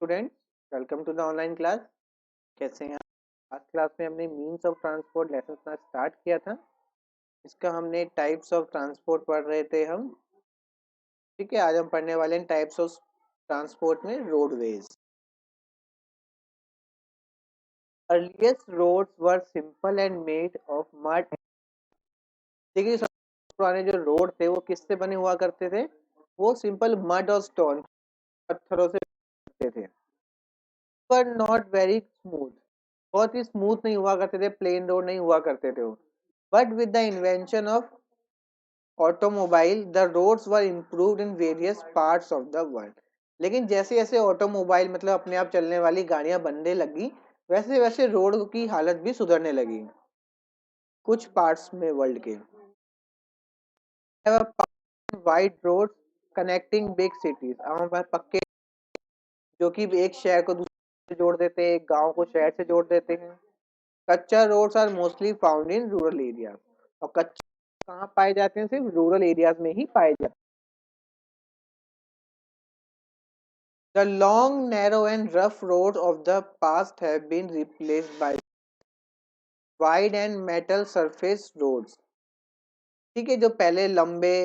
Students, welcome to the online class. कैसे हैं आप? आज क्लास में हमने means of transport lesson start किया था। इसका हमने टाइप्स ऑफ ट्रांसपोर्ट पढ़ रहे थे हम। ठीक है, आज हम पढ़ने वाले हैं टाइप्स ऑफ ट्रांसपोर्ट में roadways. Earliest roads were simple and made of mud. देखिए, सबसे पुराने जो रोड थे वो किससे बने हुआ करते थे? वो सिंपल मड और स्टोन, पत्थरों से बनते थे। पर नॉट वेरी स्मूथ, बहुत ही स्मूथ नहीं हुआ करते थे, प्लेन रोड नहीं हुआ करते थे वो। But with the invention of automobile the roads were improved in various parts of the world. लेकिन जैसे जैसे ऑटोमोबाइल मतलब अपने आप चलने वाली गाड़ियां बनने लगी, वैसे वैसे रोड की हालत भी सुधरने लगी कुछ पार्ट्स में वर्ल्ड के। Wide road connecting big cities, हमारे पास पक्के जो कि एक शहर को दूसरे से जोड़ देते हैं, एक गांव को शहर से जोड़ देते हैं। कच्चा roads are mostly found in rural area, और कच्चे कहाँ पाए जाते हैं? सिर्फ रूरल एरियाज में ही पाए जाते हैं। The long, narrow and rough roads of the past have been replaced by wide and metal surface roads। ठीक है, जो पहले लंबे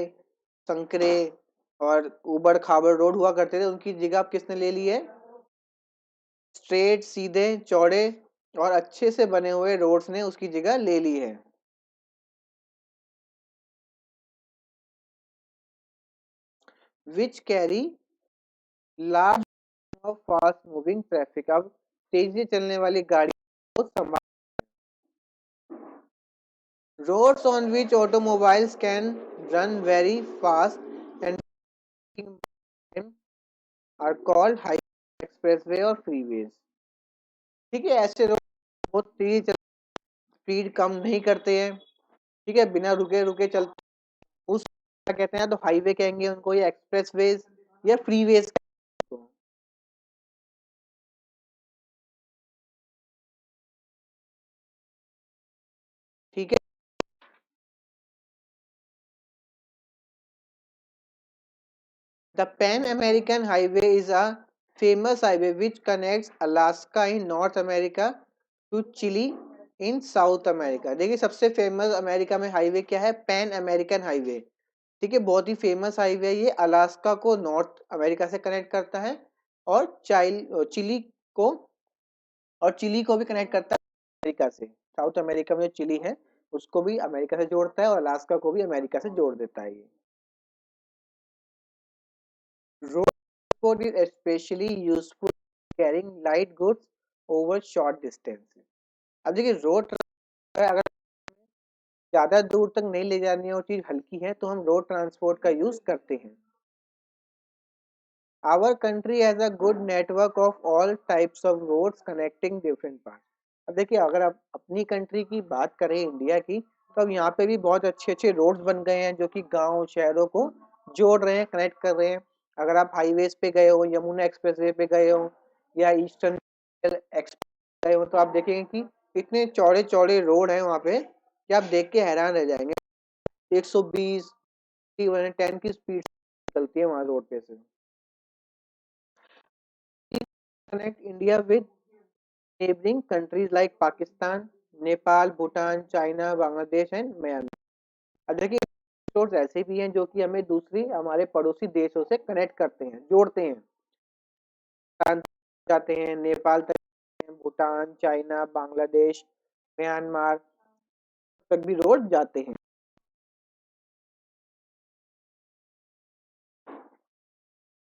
संकरे और उबड़ खाबड़ रोड हुआ करते थे, उनकी जगह अब किसने ले ली है? स्ट्रेट, सीधे, चौड़े और अच्छे से बने हुए रोड्स ने उसकी जगह ले ली है। Which carry large of fast moving traffic, अब तेजी से चलने वाली गाड़ी को संभाल। Roads on which automobiles can run very fast and are called highway, expressway और फ्रीवेज। ठीक है, ऐसे रोड बहुत तेज स्पीड कम नहीं करते हैं। ठीक है, बिना रुके रुके चलते, उस क्या कहते हैं? तो हाईवे कहेंगे उनको, या एक्सप्रेसवेज या फ्रीवेज। ठीक है, the pan American highway is a famous highway which connects Alaska in North America to Chile in South America। देखिए, सबसे फेमस अमेरिका में हाईवे क्या है? Pan American highway. ठीक है, बहुत ही फेमस हाईवे है ये। अलास्का को नॉर्थ अमेरिका से कनेक्ट करता है, और चिली को और चिली को भी कनेक्ट करता है अमेरिका से। साउथ अमेरिका में जो चिली है उसको भी अमेरिका से जोड़ता है, और अलास्का को भी अमेरिका से जोड़ देता है ये। Road transport is specially useful carrying light goods over short distance. अब देखिए, रोड अगर ज्यादा दूर तक नहीं ले जानी है और चीज हल्की है तो हम रोड ट्रांसपोर्ट का यूज करते हैं। Our country has a good network of all types of roads connecting different parts। अब देखिए, अगर आप अपनी कंट्री की बात करें, इंडिया की, तो अब यहाँ पे भी बहुत अच्छे अच्छे रोड्स बन गए हैं जो कि गांव शहरों को जोड़ रहे हैं, कनेक्ट कर रहे हैं। अगर आप हाईवेज पे गए हो, यमुना एक्सप्रेसवे पे गए हो, या ईस्टर्न एक्सप्रेस गए हो, तो आप देखेंगे कि इतने चौड़े चौड़े रोड हैं वहाँ पे कि आप देख के हैरान रह जाएंगे। 120 10 की स्पीड चलती है वहाँ रोड पे से। Connect India with neighboring countries like Pakistan, Nepal, Bhutan, China, Bangladesh and Myanmar. अब देखिए, रोड्स ऐसे भी हैं जो कि हमें दूसरी हमारे पड़ोसी देशों से कनेक्ट करते हैं, जोड़ते हैं। पाकिस्तान जाते हैं, नेपाल तक, भूटान, चाइना, बांग्लादेश, म्यांमार तक भी रोड जाते हैं।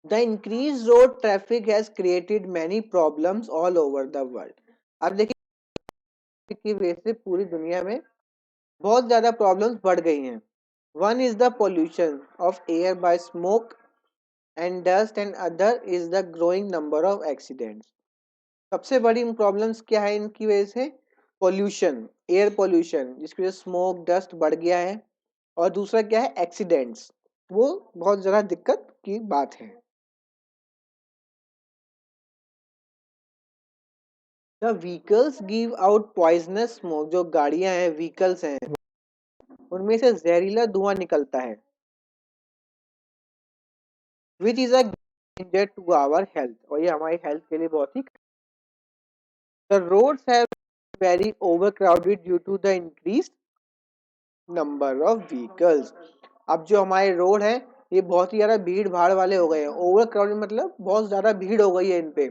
The increased road traffic has created many problems all over the world। अब देखिए, की वजह से पूरी दुनिया में बहुत ज्यादा प्रॉब्लम्स बढ़ गई हैं। One is the pollution of air by smoke and dust, and other is the growing number of accidents. सबसे बड़ी प्रॉब्लम्स क्या है इनकी वजह से? पोल्यूशन, एयर पोल्यूशन, जिसकी वजह से स्मोक डस्ट बढ़ गया है। और दूसरा क्या है? एक्सीडेंट्स। वो बहुत ज्यादा दिक्कत की बात है। The vehicles give out poisonous smoke, जो गाड़ियां हैं, व्हीकल्स हैं, उनमें से जहरीला धुआं निकलता है। Which is a danger to our health, और ये हमारी हेल्थ के लिए बहुत ही। The roads have very overcrowded due to the increase number of vehicles. अब जो हमारे रोड है ये बहुत ही ज्यादा भीड़ भाड़ वाले हो गए हैं। ओवर क्राउडेड मतलब बहुत ज्यादा भीड़ हो गई है इन पे,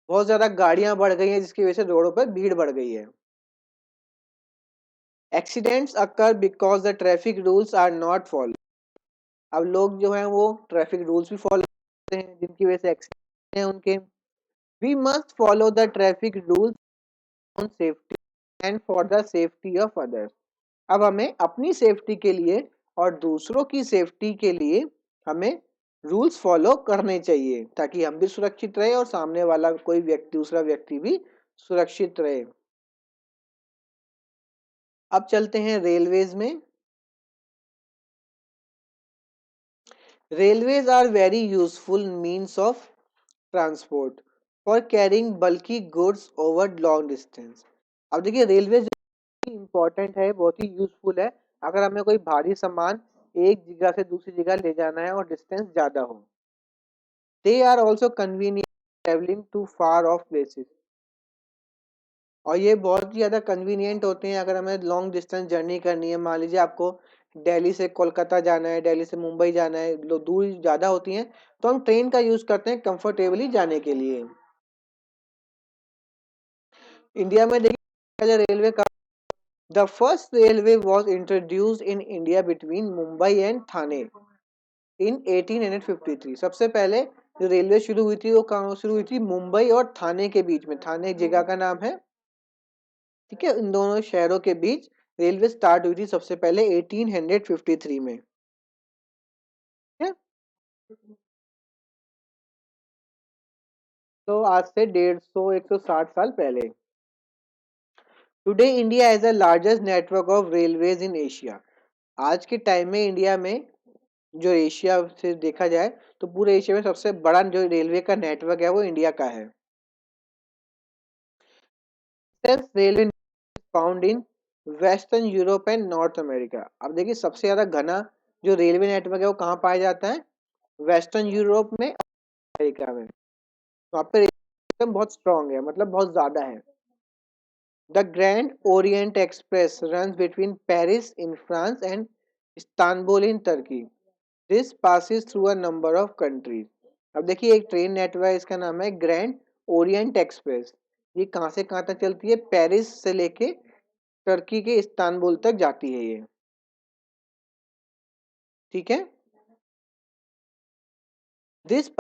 बहुत ज्यादा गाड़ियां बढ़ गई हैं जिसकी वजह से रोडों पर भीड़ बढ़ गई है। Accidents occur because the traffic rules are not follow. अब लोग जो हैं वो ट्रैफिक रूल्स भी फॉलो करते हैं जिनकी वजह से एक्सीडेंट हैं उनके। We must follow the traffic rules on safety and for the safety of others. अब हमें अपनी सेफ्टी के लिए और दूसरों की सेफ्टी के लिए हमें रूल्स फॉलो करने चाहिए ताकि हम भी सुरक्षित रहे और सामने वाला कोई व्यक्ति, दूसरा व्यक्ति भी सुरक्षित रहे। अब चलते हैं रेलवेज में। Railways are very useful means of transport for carrying bulky goods over long distance. अब देखिए रेलवे इंपॉर्टेंट है, बहुत ही यूजफुल है अगर हमें कोई भारी सामान एक जगह से दूसरी जगह ले जाना है और डिस्टेंस ज्यादा हो। They are also convenient travelling to far off places, और ये बहुत ही ज़्यादा कन्वीनियंट होते हैं अगर हमें लॉन्ग डिस्टेंस जर्नी करनी है। मान लीजिए आपको दिल्ली से कोलकाता जाना है, दिल्ली से मुंबई जाना है, दूरी ज़्यादा होती हैं तो हम ट्रेन का यूज़ करते हैं कंफर्टेबली जाने के लिए। इंडिया में देखिए रेलवे का the first railway was introduced in India between Mumbai and Thane in 1853। सबसे पहले जो रेलवे शुरू हुई थी वो कहाँ शुरू हुई थी? मुंबई और थाने के बीच में। थाने एक जगह का नाम है, ठीक है। इन दोनों शहरों के बीच रेलवे स्टार्ट हुई थी सबसे पहले 1853 में, ठीक है। तो आज से 150 160 साल पहले। Today India has the largest network of railways in Asia. आज के टाइम में इंडिया में जो एशिया से देखा जाए तो पूरे एशिया में सबसे बड़ा जो रेलवे का नेटवर्क है वो इंडिया का है। Railway found in western Europe and north America. अब देखिए सबसे ज्यादा घना जो रेलवे नेटवर्क है वो कहाँ पाया जाता है? वेस्टर्न यूरोप में, अमेरिका में। वहाँ पे सिस्टम बहुत स्ट्रांग है, मतलब बहुत ज्यादा है। The Grand Orient Express run between Paris in France and Istanbul in Turkey. This passes through a number of countries. अब देखिए एक ट्रेन नेटवर्क है, इसका नाम है ग्रैंड ओरिएंट एक्सप्रेस। ये कहाँ से कहाँ तक चलती है? पेरिस से लेके तुर्की के इस्तांबुल तक जाती है ये, ठीक है। दिस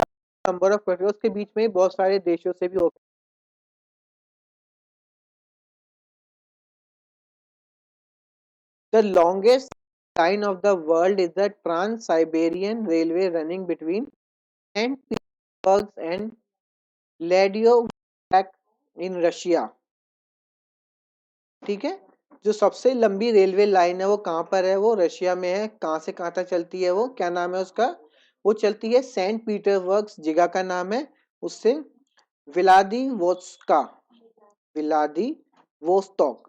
नंबर ऑफ कंट्रीज के बीच में बहुत सारे देशों से भी होते हैं। The longest line of the world is the Trans-Siberian Railway running between St. Petersburg and Vladivostok in Russia, ठीक है। जो सबसे लंबी रेलवे लाइन है वो कहाँ पर है? वो रशिया में है। कहाँ से कहाँ तक चलती है वो? क्या नाम है उसका? वो चलती है सेंट पीटर्सबर्ग, जगह का नाम है। उससे व्लादिवोस्का, व्लादिवोस्तोक,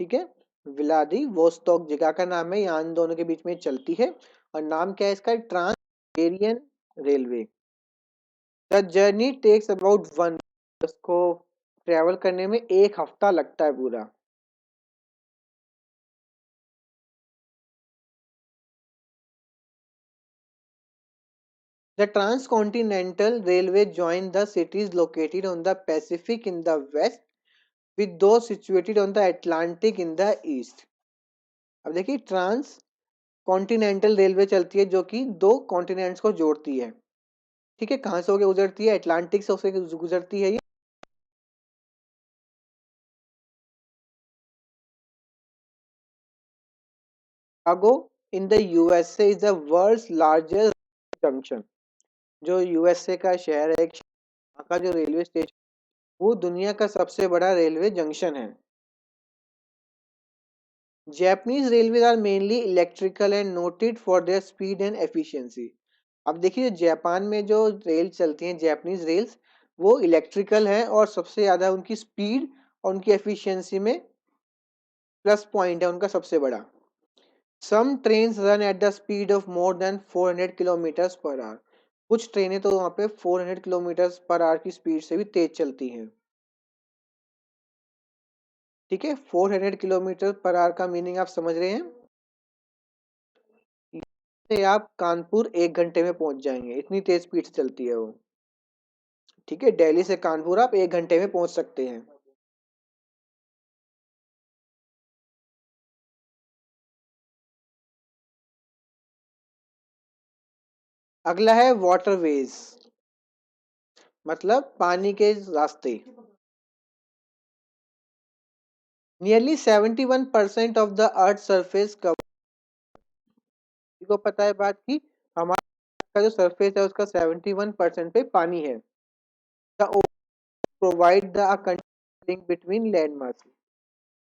ठीक है। व्लादिवोस्तोक जगह का नाम है, यहाँ इन दोनों के बीच में चलती है। और नाम क्या है इसका? Trans Siberian railway. The journey takes about one, उसको ट्रेवल करने में एक हफ्ता लगता है पूरा। The Transcontinental Railway joined the cities located on the Pacific in the west with those situated on the Atlantic in the east. अब देखिए ट्रांस कॉन्टिनेंटल रेलवे चलती है जो कि दो कॉन्टिनेंट्स को जोड़ती है, ठीक है। कहाँ से होकर गुजरती है? अटलांटिक से होकर गुजरती है ये। Chicago in the USA is the world's largest junction। जो यूएसए का शहर है, वहाँ का जो रेलवे स्टेशन वो दुनिया का सबसे बड़ा रेलवे जंक्शन है। Japanese railways are mainly electrical and noted for their speed and efficiency। अब देखिए जापान में जो रेल चलती हैं जापानीज रेल्स वो इलेक्ट्रिकल है और सबसे ज़्यादा उनकी स्पीड और उनकी एफिशिएंसी में प्लस पॉइंट है उनका सबसे बड़ा। Some trains run at the speed of more than 400 kilometres per hour. कुछ ट्रेनें तो वहाँ पे 400 किलोमीटर पर आवर की स्पीड से भी तेज चलती हैं। ठीक है, 400 किलोमीटर पर आवर का मीनिंग आप समझ रहे हैं। से आप कानपुर 1 घंटे में पहुंच जाएंगे, इतनी तेज स्पीड से चलती है वो। ठीक है, दिल्ली से कानपुर आप 1 घंटे में पहुंच सकते हैं। अगला है वाटरवेज, मतलब पानी के रास्ते। Nearly 71% of the earth surface cover, को पता है बात की हमारा का जो सरफेस है उसका 71% पे पानी है। The provide the link between land mass.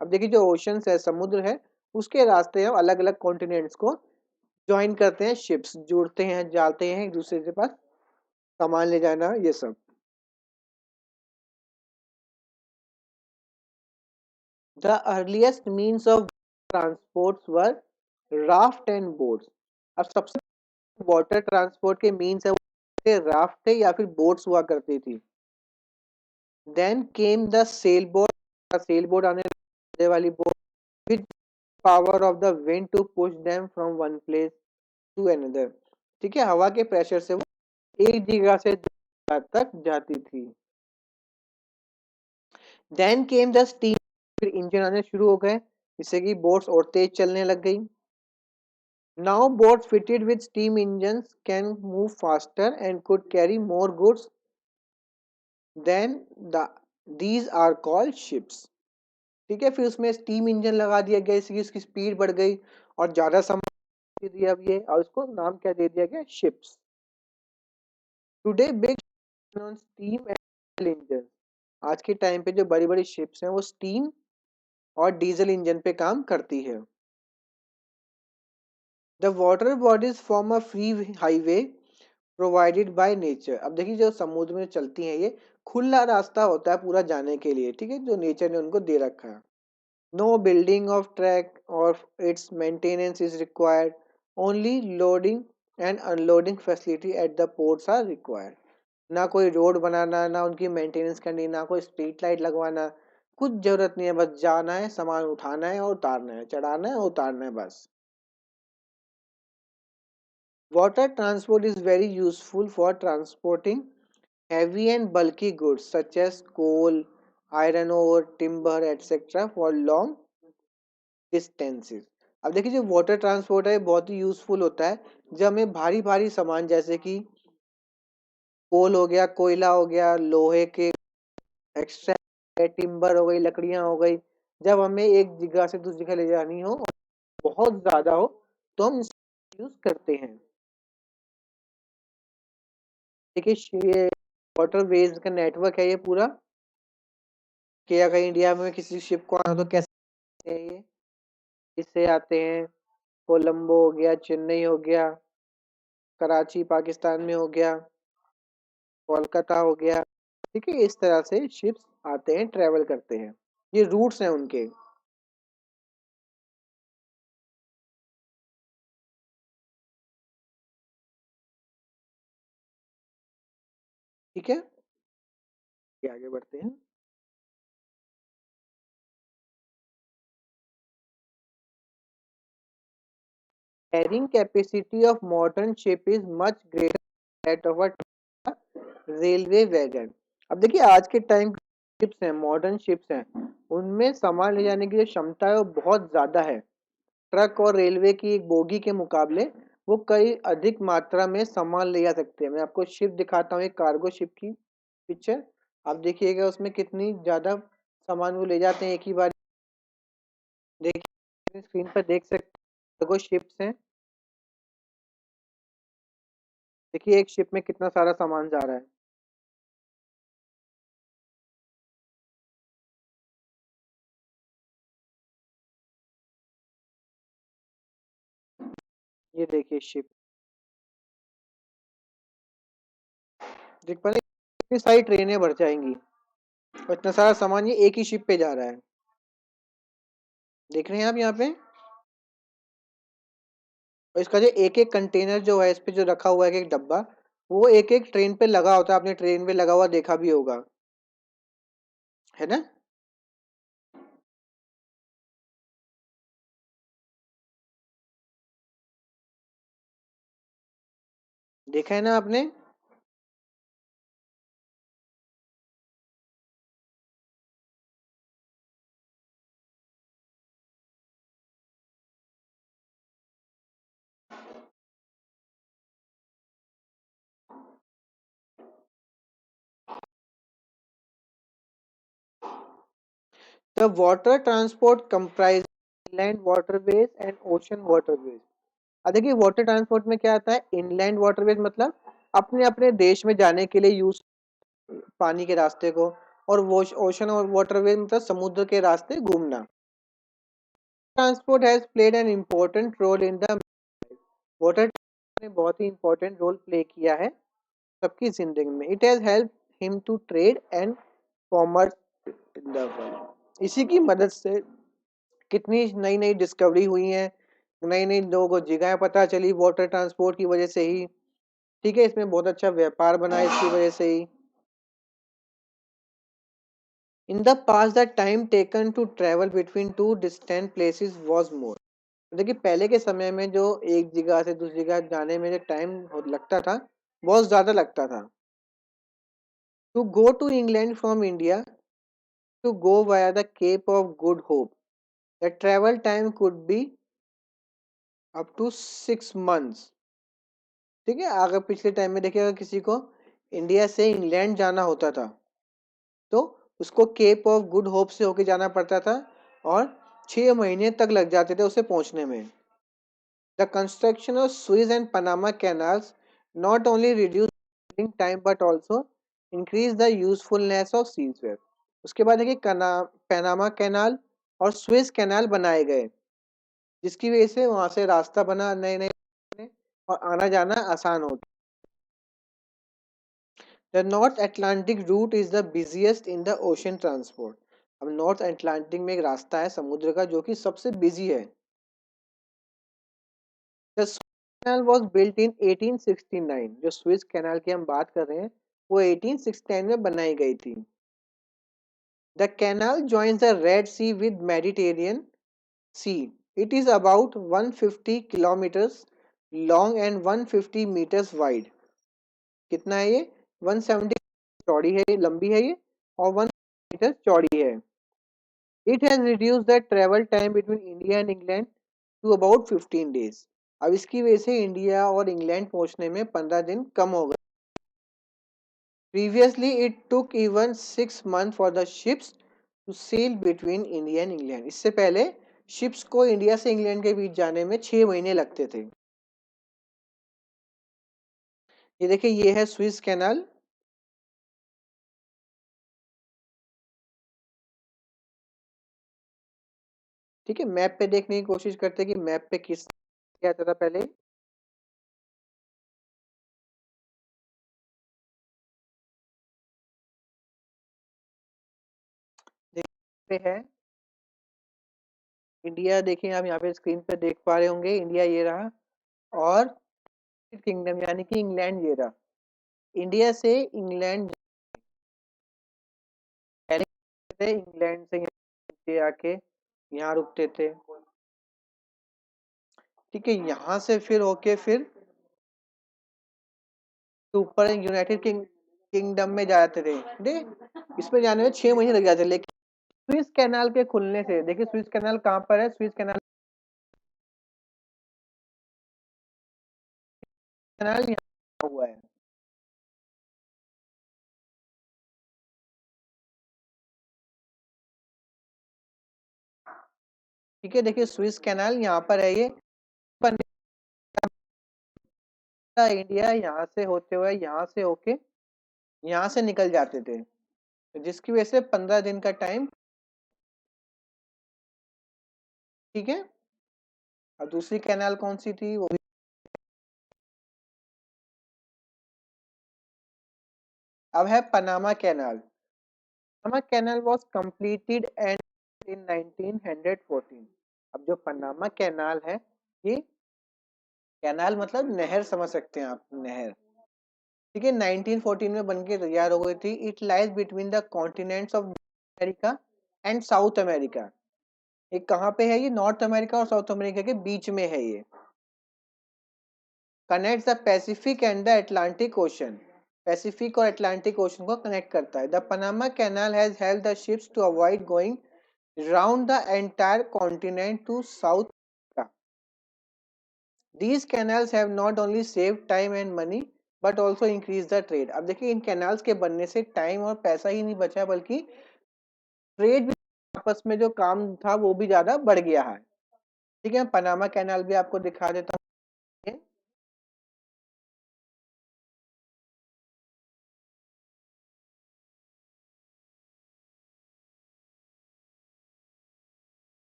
अब देखिए जो ओशंस है, समुद्र है, उसके रास्ते हम अलग अलग कॉन्टिनेंट्स को ज्वाइन करते हैं, शिप्स जुड़ते हैं, जाते हैं एक दूसरे के पास, सामान ले जाना, ये सब। The earliest means of transports were raft and boats. अब सबसे वाटर ट्रांसपोर्ट के मीन्स है वो राफ्ट थे या फिर बोट्स हुआ करती थी। Then came the sail boat, sail boat आने वाली boat with power of the wind to push them from one place to another. ठीक है, हवा के प्रेशर से वो एक जगह से दूसरी जगह तक जाती थी। देन केम द स्टीम, फिर इंजन आने शुरू हो गए जिससे कि बोट्स और तेज चलने लग गई। Now boats fitted with steam engines can move faster and could carry more goods than the these are called ships. ठीक है, फिर उसमें स्टीम इंजन लगा दिया गया इसकी उसकी स्पीड बढ़ गई और ज्यादा सामान दे दिया अब ये, और उसको नाम क्या दे दिया गया, ships. Today big on steam and engine, आज के टाइम पे जो बड़ी बड़ी शिप्स हैं वो स्टीम और डीजल इंजन पे काम करती है। The water bodies form a free highway provided by nature. अब देखिए जो समुद्र में चलती हैं ये खुला रास्ता होता है पूरा जाने के लिए, ठीक है, जो नेचर ने उनको दे रखा है। नो बिल्डिंग ऑफ ट्रैक और its maintenance is required, only loading and unloading facility at the ports are required. ना कोई रोड बनाना, ना उनकी मेंटेनेंस करनी, ना कोई स्ट्रीट लाइट लगवाना, कुछ जरूरत नहीं है, बस जाना है, सामान उठाना है और उतारना है, चढ़ाना है और उतारना है, बस। Water transport is very useful for transporting heavy and bulky goods such as coal, iron ore, timber, etc. for long distances. अब देखिए जो वाटर ट्रांसपोर्ट है बहुत ही यूजफुल होता है जब हमें भारी भारी सामान जैसे कि कोल हो गया, कोयला हो गया, लोहे के एक्स्ट्रा, टिम्बर हो गई, लकड़ियां हो गई, जब हमें एक जगह से दूसरी जगह ले जानी हो और बहुत ज्यादा हो तो हम इसका यूज करते हैं। देखिए ये वाटर वेज का नेटवर्क है ये पूरा, कि अगर इंडिया में किसी शिप को आना हो तो कैसे है ये, इससे आते हैं, कोलंबो हो गया, चेन्नई हो गया, कराची पाकिस्तान में हो गया, कोलकाता हो गया। ठीक है, इस तरह से शिप्स आते हैं, ट्रेवल करते हैं, ये रूट्स हैं उनके। ठीक है, ये आगे बढ़ते हैं। Carrying capacity of modern ship is much greater that of a railway wagon. अब देखिए आज के टाइम शिप्स हैं, मॉडर्न शिप्स हैं, उनमें सामान ले जाने की जो क्षमता है वो बहुत ज्यादा है। ट्रक और रेलवे की एक बोगी के मुकाबले वो कई अधिक मात्रा में सामान ले जा सकते हैं। मैं आपको शिप दिखाता हूँ, एक कार्गो शिप की पिक्चर, आप देखिएगा उसमें कितनी ज्यादा सामान वो ले जाते हैं एक ही बार। देखिए स्क्रीन पर देख सकते हैं कार्गो शिप्स हैं। देखिए एक शिप में कितना सारा सामान जा रहा है। ये देखिए शिप, देख पा रहे हैं? इतनी सारी ट्रेनें भर जाएंगी और इतना सारा सामान ये एक ही शिप पे जा रहा है। देख रहे हैं आप यहाँ पे, और इसका जो एक एक कंटेनर जो है इस पे जो रखा हुआ है एक डब्बा, वो एक एक ट्रेन पे लगा होता है, आपने ट्रेन पे लगा हुआ देखा भी होगा, है ना। देखा है ना आपने। The water transport comprise land waterways and ocean waterways. अब देखिए वाटर ट्रांसपोर्ट में क्या आता है, इनलैंड वाटरवेज मतलब अपने अपने देश में जाने के लिए यूज पानी के रास्ते को, और वो ओशन और वाटरवेज मतलब समुद्र के रास्ते घूमना। Transport has played an important role in the water ने बहुत ही इंपॉर्टेंट रोल प्ले किया है सबकी जिंदगी में। It has help him to trade and commerce in the world. इसी की मदद से कितनी नई नई डिस्कवरी हुई हैं, नई नई लोगों को जगह पता चली वाटर ट्रांसपोर्ट की वजह से ही। ठीक है, इसमें बहुत अच्छा व्यापार बना इसकी वजह से ही। In the past the time taken to travel between two distant places was more. देखिए पहले के समय में जो एक जगह से दूसरी जगह जाने में जो टाइम लगता था, बहुत ज्यादा लगता था। To go to England from India, to go via the Cape of Good Hope, the travel time could be up to 6 months। ठीक है, अगर पिछले टाइम में देखिए, अगर किसी को इंडिया से इंग्लैंड जाना होता था तो उसको केप ऑफ गुड होप से होके जाना पड़ता था, और 6 महीने तक लग जाते थे उसे पहुंचने में। The construction of Suez and Panama canals not only reduce time but also increase the usefulness of seaways. उसके बाद देखिए पनामा कैनाल और स्विस कैनाल बनाए गए, जिसकी वजह से वहां से रास्ता बना नए नए, और आना जाना आसान हो। The North Atlantic route is the busiest in the ocean transport। अब नॉर्थ अटलांटिक में एक रास्ता है समुद्र का जो कि सबसे बिजी है। The Suez Canal was built in 1869। जो स्विस कैनाल की हम बात कर रहे हैं वो 1869 में बनाई गई थी। The canal joins the Red Sea with Mediterranean Sea। It is about 150 kilometers long and 150 meters wide। कितना है ये, 170 चौड़ी है, लंबी है ये, और 1 मीटर चौड़ी है। It has reduced the travel time between India and England to about 15 days। अब इसकी वजह से इंडिया और इंग्लैंड पहुंचने में 15 दिन कम हो गए। Previously it took even 6 months for the ships to sail between India and England। इससे पहले शिप्स को इंडिया से इंग्लैंड के बीच जाने में 6 महीने लगते थे। ये देखिए, ये है स्विस कैनाल। ठीक है, मैप पे देखने की कोशिश करते हैं कि मैप पे किस क्या आता था पहले। देखते हैं इंडिया, देखिए आप यहाँ पे स्क्रीन पे देख पा रहे होंगे, इंडिया ये रहा, और किंगडम यानी कि इंग्लैंड ये रहा। इंडिया से इंग्लैंड पहले थे, इंग्लैंड से यहाँ पे आके यहाँ रुकते थे। ठीक है, यहाँ से फिर होके फिर ऊपर यूनाइटेड किंगडम में जाते थे। ठीक, इसमें जाने में 6 महीने लग जाते, लेकिन स्विस कैनाल के खुलने से, देखिए स्विस कैनाल कहाँ पर है, स्विस कैनाल यहाँ हुआ है। ठीक है, देखिए स्विस कैनाल यहाँ पर है ये, इंडिया यहाँ से होते हुए यहाँ से होके यहाँ से निकल जाते थे, तो जिसकी वजह से 15 दिन का टाइम। ठीक है, और दूसरी कैनाल कौन सी थी वो भी। अब है Panama canal. Panama canal was completed and in 1914। अब जो पनामा कैनाल है, ये कैनाल मतलब नहर समझ सकते हैं आप, नहर। ठीक है, 1914 में बन के तैयार हो गई थी। It lies between the continents of America and South America. ये कहाँ पे है? ये नॉर्थ अमेरिका और साउथ अमेरिका के बीच में है ये। Connects the Pacific and the Atlantic Ocean. Pacific और अटलांटिक ओशन को कनेक्ट करता है। The Panama Canal has help the ships to avoid going round the entire continent to South America. These canals have not only saved time and money but also increased the trade। अब देखिए इन canals के बनने से time और पैसा ही नहीं बचा बल्कि ट्रेड भी, आपस में जो काम था वो भी ज्यादा बढ़ गया है। ठीक है, पनामा कैनाल भी आपको दिखा देता हूँ।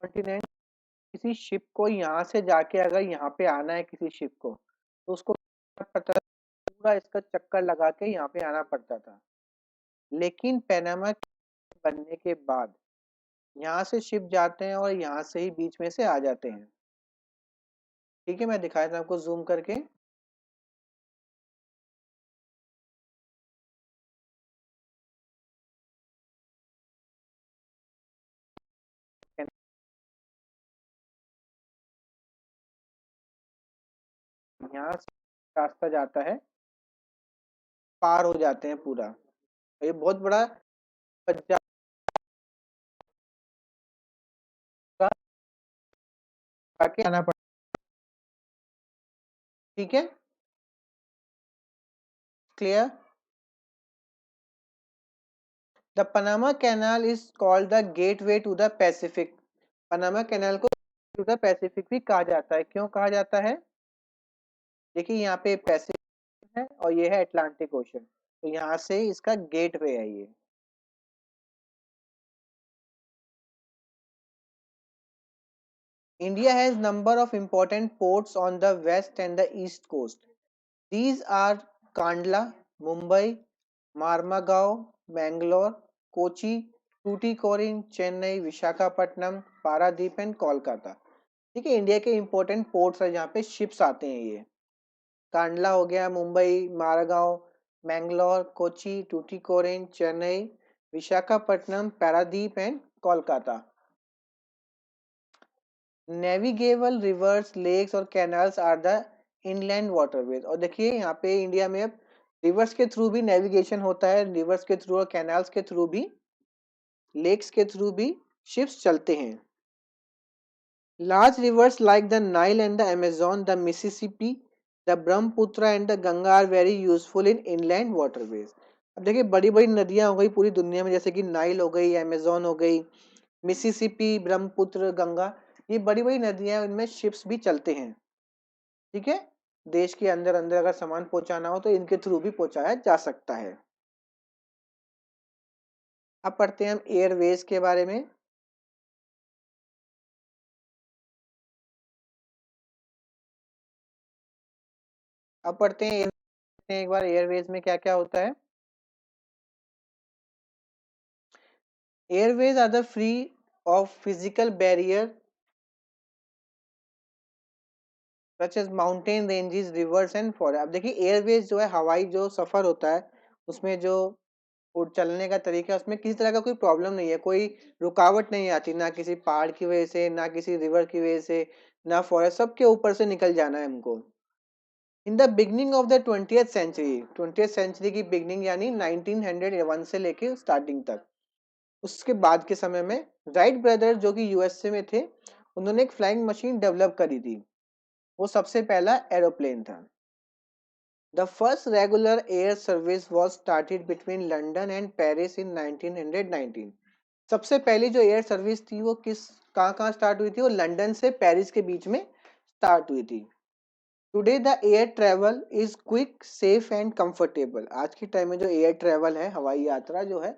कॉन्टिनेंट, किसी शिप को यहाँ से जाके अगर यहाँ पे आना है किसी शिप को, तो उसको पता, पूरा इसका चक्कर लगा के यहाँ पे आना पड़ता था। लेकिन पैनामा बनने के बाद यहाँ से शिप जाते हैं और यहाँ से ही बीच में से आ जाते हैं। ठीक है, मैं दिखाया था आपको जूम करके। यहाँ से रास्ता जाता है, पार हो जाते हैं पूरा। ये बहुत बड़ा पंजाब का आके आना पड़ता। ठीक है, clear. The Panama Canal is called the gateway to the Pacific. Panama Canal को टू द पैसिफिक भी कहा जाता है। क्यों कहा जाता है? देखिए यहाँ पे पैसिफिक है और ये है अटलांटिक ओशन, तो यहाँ से इसका गेटवे है ये। India has number of important ports on the west and the east coast. These are Kandla, Mumbai, Marmagao, Bangalore, Kochi, Tuticorin, Chennai, Visakhapatnam, Paradip and Kolkata. ठीक है, इंडिया के इंपॉर्टेंट पोर्ट्स है जहाँ पे शिप्स आते हैं ये। कांडला हो गया, Mumbai, Margao, Mangalore, Kochi, Tuticorin, Chennai, Visakhapatnam, Paradip and Kolkata. Navigable rivers, lakes और canals are the inland waterways. और देखिए यहाँ पे इंडिया में अब रिवर्स के थ्रू भी नेविगेशन होता है, रिवर्स के थ्रू और कैनाल्स के थ्रू भी, लेक्स के थ्रू भी शिप्स चलते हैं। Large rivers like the Nile and the Amazon, the Mississippi, the Brahmaputra and the Ganga are very useful in inland waterways. अब देखिए बड़ी बड़ी नदियां हो गई पूरी दुनिया में, जैसे कि नाइल हो गई, अमेजोन हो गई, मिसिसिपी, ब्रह्मपुत्र, गंगा, ये बड़ी बड़ी नदियां, इनमें शिप्स भी चलते हैं। ठीक है, देश के अंदर अंदर अगर सामान पहुंचाना हो तो इनके थ्रू भी पहुंचाया जा सकता है। अब पढ़ते हैं हम एयरवेज के बारे में। अब पढ़ते हैं एक बार एयरवेज में क्या क्या होता है। Airways are the free of physical barrier such as mountain ranges, rivers and forest. अब देखिए एयरवेज जो है, हवाई जो सफर होता है उसमें जो चलने का तरीका है, उसमें किसी तरह का कोई प्रॉब्लम नहीं है, कोई रुकावट नहीं आती, ना किसी पहाड़ की वजह से, ना किसी रिवर की वजह से, ना फॉरेस्ट, सबके ऊपर से निकल जाना है हमको। In the beginning of the 20th century, 20th century की बिगनिंग यानी 1901 से लेके स्टार्टिंग तक, उसके बाद के समय में राइट ब्रदर्स जो कि यूएसए में थे, उन्होंने एक फ्लाइंग मशीन डेवलप करी थी। वो सबसे पहला एरोप्लेन था। The first regular air service was started between London and Paris in 1919। सबसे पहली जो एयर सर्विस थी वो कहाँ कहाँ स्टार्ट हुई थी? वो लंदन से पेरिस के बीच में स्टार्ट हुई थी। Today the air travel is quick safe and comfortable. आज के टाइम में जो एयर ट्रेवल है, हवाई यात्रा जो है,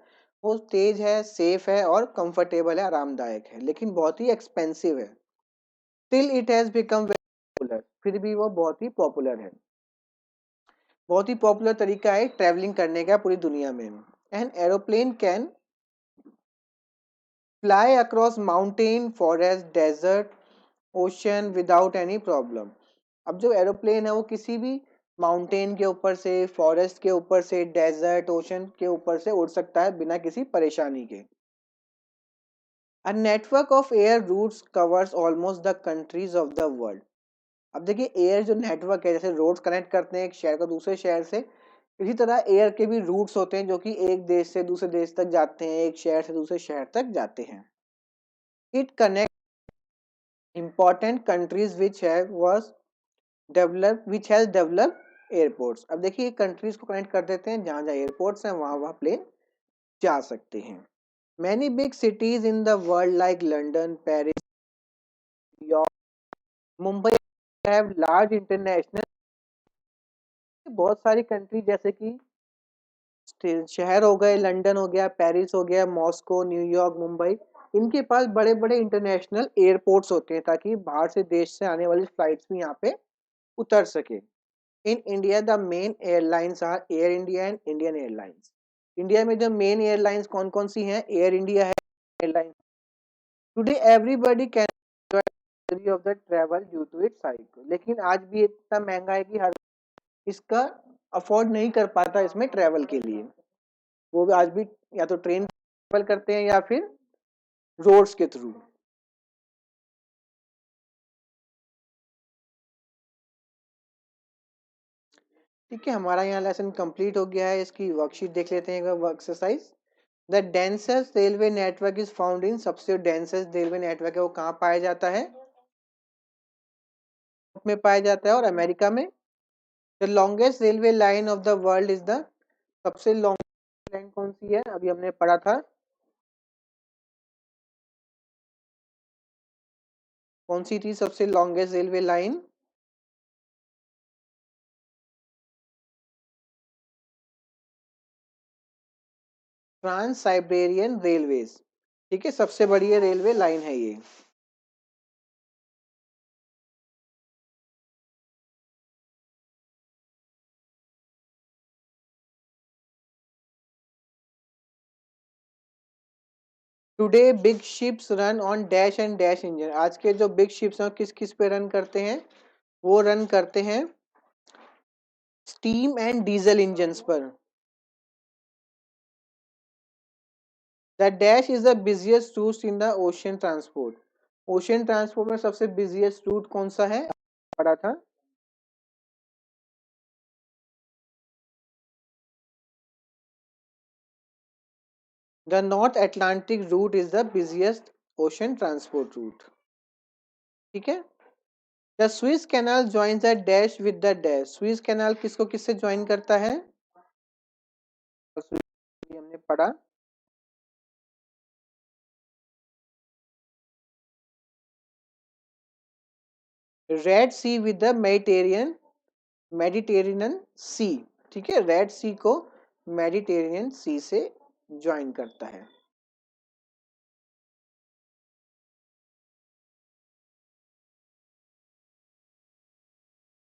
वो तेज है, सेफ है और कंफर्टेबल है, आरामदायक है, लेकिन बहुत ही एक्सपेंसिव है। Still it has become very popular. फिर भी वो बहुत ही पॉपुलर है। बहुत ही पॉपुलर तरीका है ट्रैवलिंग करने का पूरी दुनिया में। An aeroplane can fly across mountain, forest, desert, ocean without any problem. अब जो एरोप्लेन है वो किसी भी माउंटेन के ऊपर से, फॉरेस्ट के ऊपर से, डेजर्ट, ओशन के ऊपर से उड़ सकता है बिना किसी परेशानी के। A network of air routes covers almost the countries of the world. अब देखिए, एयर जो नेटवर्क है, जैसे रोड्स कनेक्ट करते हैं एक शहर को दूसरे शहर से, इसी तरह एयर के भी रूट्स होते हैं जो कि एक देश से दूसरे देश तक जाते हैं, एक शहर से दूसरे शहर तक जाते हैं। It connect important countries which have was developed which has developed airports। अब देखिए कंट्रीज को कनेक्ट कर देते हैं, जहां जहां एयरपोर्ट्स हैं वहां वहां प्लेन जा सकते हैं। Many big cities in the world like London, Paris, New York, Mumbai have large international. बहुत सारी कंट्री जैसे कि शहर हो गए, लंदन हो गया, पेरिस हो गया, मॉस्को, न्यूयॉर्क, मुंबई, इनके पास बड़े बड़े इंटरनेशनल एयरपोर्ट्स होते हैं ताकि बाहर से देश से आने वाली फ्लाइट्स भी यहाँ पे उतर सके। In India the main airlines are Air India and Indian Airlines. India में जो मेन एयरलाइंस कौन कौन सी हैं? एयर इंडिया है, airline. Today everybody can of the travel due to its size. लेकिन आज भी इतना महंगा है कि हर इसका अफोर्ड नहीं कर पाता इसमें ट्रेवल के लिए। वो भी आज भी या तो ट्रेन ट्रेवल करते हैं या फिर रोड्स के थ्रू। ठीक है, हमारा यहाँ लेसन कंप्लीट हो गया है। इसकी वर्कशीट देख लेते हैं एक बार, work exercise. The densest railway network is found in, सबसे डेंसेस्ट रेलवे नेटवर्क है वो कहाँ पाया जाता है? में पाया जाता है और अमेरिका में। The longest railway line of the world is the, सबसे लॉन्ग लाइन कौन सी है? अभी हमने पढ़ा था, कौन सी थी सबसे longest railway line? Trans Siberian railways. ठीक है, सबसे बड़ी ये रेलवे लाइन है ये। Today big ships run on dash and dash engine. आज के जो बिग शिप्स हैं किस किस पे रन करते हैं? वो रन करते हैं स्टीम एंड डीजल इंजन्स पर। The dash is the busiest route in the ocean transport. Ocean transport में सबसे बिजिएस्ट रूट कौन सा है? पढ़ा था। The North Atlantic route is the busiest ocean transport route. ठीक है। The Suez canal joins the dash with the dash. Suez canal किसको किससे ज्वाइन करता है? हमने पढ़ा। Red sea with the Mediterranean, Mediterranean sea. ठीक है, रेड सी को मेडिटेरियन सी से ज्वाइन करता है।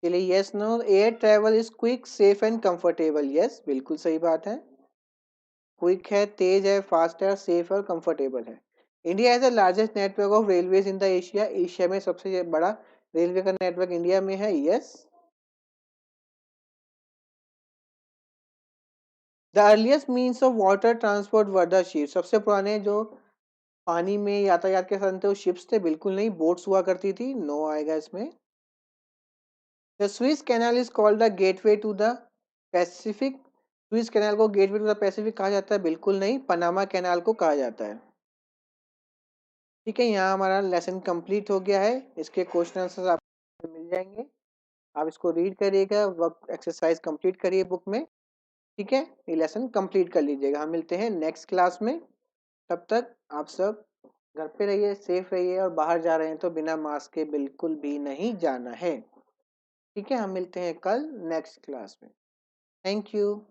चलिए, yes no, air travel is quick safe and comfortable. Yes, बिल्कुल सही बात है। क्विक है, तेज है, फास्ट है, सेफ है और कंफर्टेबल है। India has the largest network of railways in the Asia. Asia में सबसे बड़ा रेलवे का नेटवर्क इंडिया में है। Yes. The earliest means of water transport were the ship. सबसे पुराने जो पानी में यातायात के साधन थे वो शिप्स थे, बिल्कुल नहीं, बोट्स हुआ करती थी। नो आएगा इसमें। The Suez canal is called the gateway to the Pacific. Suez canal को गेटवे टू द पैसिफिक कहा जाता है? बिल्कुल नहीं, पनामा कैनाल को कहा जाता है। ठीक है, यहाँ हमारा लेसन कंप्लीट हो गया है। इसके क्वेश्चन आंसर आपको मिल जाएंगे, आप इसको रीड करिएगा, वर्क एक्सरसाइज कंप्लीट करिए बुक में। ठीक है, ये लेसन कंप्लीट कर लीजिएगा। हम मिलते हैं नेक्स्ट क्लास में। तब तक आप सब घर पे रहिए, सेफ रहिए, और बाहर जा रहे हैं तो बिना मास्क के बिल्कुल भी नहीं जाना है। ठीक है, हम मिलते हैं कल नेक्स्ट क्लास में। Thank you.